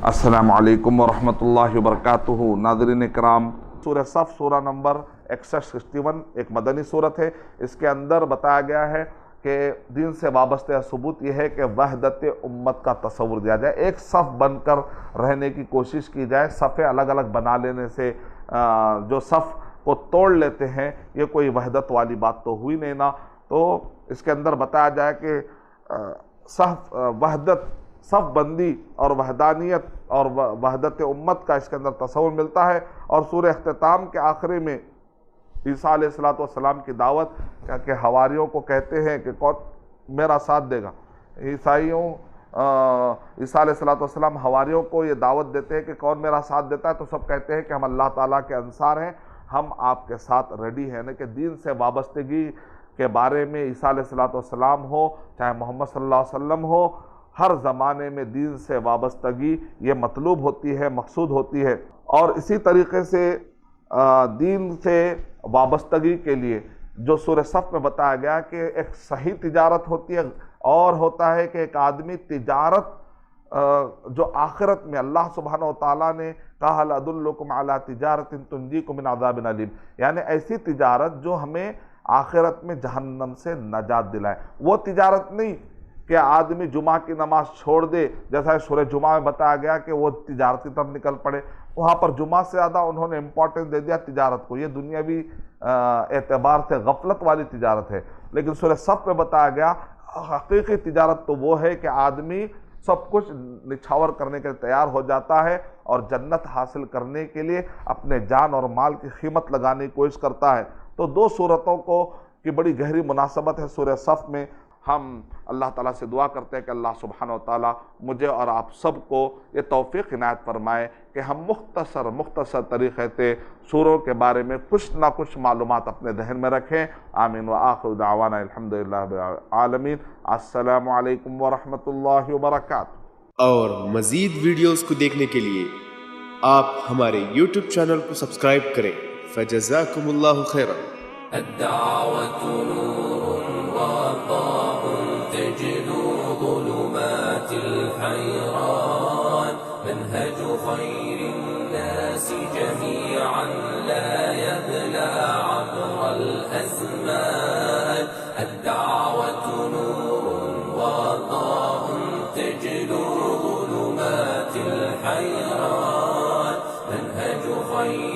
अस्सलामु अलैकुम वरहमतुल्लाहि वबरकातुहू। नाज़रीन कराम, सूरह सफ़ सूरह नंबर 61 एक मदनी सूरत है। इसके अंदर बताया गया है कि दीन से वाबस्ता सबूत यह है कि वहदत उम्मत का तस्वुर दिया जाए, एक सफ़ बनकर रहने की कोशिश की जाए। सफ़े अलग अलग बना लेने से जो सफ़ को तोड़ लेते हैं, ये कोई वहदत वाली बात तो हुई नहीं ना। तो इसके अंदर बताया जाए कि वहदत, सफ़ बंदी और वहदानियत और वहदत उम्मत का इसके अंदर तस्वुर मिलता है। और सूरह इख्तिताम के आखिरी में ईसा अलैहिस्सलाम की दावत कि हवारियों को कहते हैं कि कौन मेरा साथ देगा। ईसा अलैहिस्सलाम हवारियों को ये दावत देते हैं कि कौन मेरा साथ देता है, तो सब कहते हैं कि हम अल्लाह ताला के अंसार हैं, हम आपके साथ रेडी हैं। यानी कि दीन से वाबस्तगी के बारे में ईसा अलैहिस्सलाम हो चाहे मोहम्मद सल्लल्लाहु अलैहि वसल्लम हो, हर ज़माने में दीन से वाबस्तगी ये मतलूब होती है, मकसूद होती है। और इसी तरीके से दीन से वाबस्तगी के लिए जो सूरह सफ़ में बताया गया कि एक सही तिजारत होती है, और होता है कि एक आदमी तिजारत जो आखिरत में अल्लाह सुब्हानहू व तआला ने कहा हल अदुल्लुकुम अला तिजारतिन तुंजीकुम मिन अज़ाबिन अलीम, यानी ऐसी तिजारत जो हमें आखिरत में जहन्नम से नजात दिलाए। वो तिजारत नहीं कि आदमी जुमा की नमाज छोड़ दे, जैसा सूरह जुमा में बताया गया कि वो तिजारत की तरफ निकल पड़े। वहाँ पर जुमा से ज़्यादा उन्होंने इम्पोर्टेंस दे दिया तिजारत को। ये दुनियावी एतबार से गफलत वाली तिजारत है। लेकिन सूरह सफ़ में बताया गया हकीकी तिजारत तो वो है कि आदमी सब कुछ निछावर करने के लिए तैयार हो जाता है और जन्नत हासिल करने के लिए अपने जान और माल की कीमत लगाने की कोशिश करता है। तो दो सूरतों को की बड़ी गहरी मुनासबत है सूरह सफ़ में। हम अल्लाह ताला से दुआ करते हैं कि अल्लाह सुब्हानहू व तआला मुझे और आप सबको ये तौफीक इनायत फरमाए कि हम मुख्तसर तरीक़े से सूरों के बारे में कुछ ना कुछ मालूमात अपने जहन में रखें। आमीन व आखिरु दावाना अल्हम्दुलिल्लाहि रब्बिल आलमीन। अस्सलामु अलैकुम व रहमतुल्लाहि व बरकातुहू। और मज़ीद वीडियोस को देखने के लिए आप हमारे YouTube चैनल को सब्सक्राइब करें। फजज़ाकुमुल्लाहु खैरन। ظلمات الحيران منهج خير الناس جميعا لا يبلى عبر الأزمان. الدعوة نور وضاء تجلو ظلمات الحيران منهج خير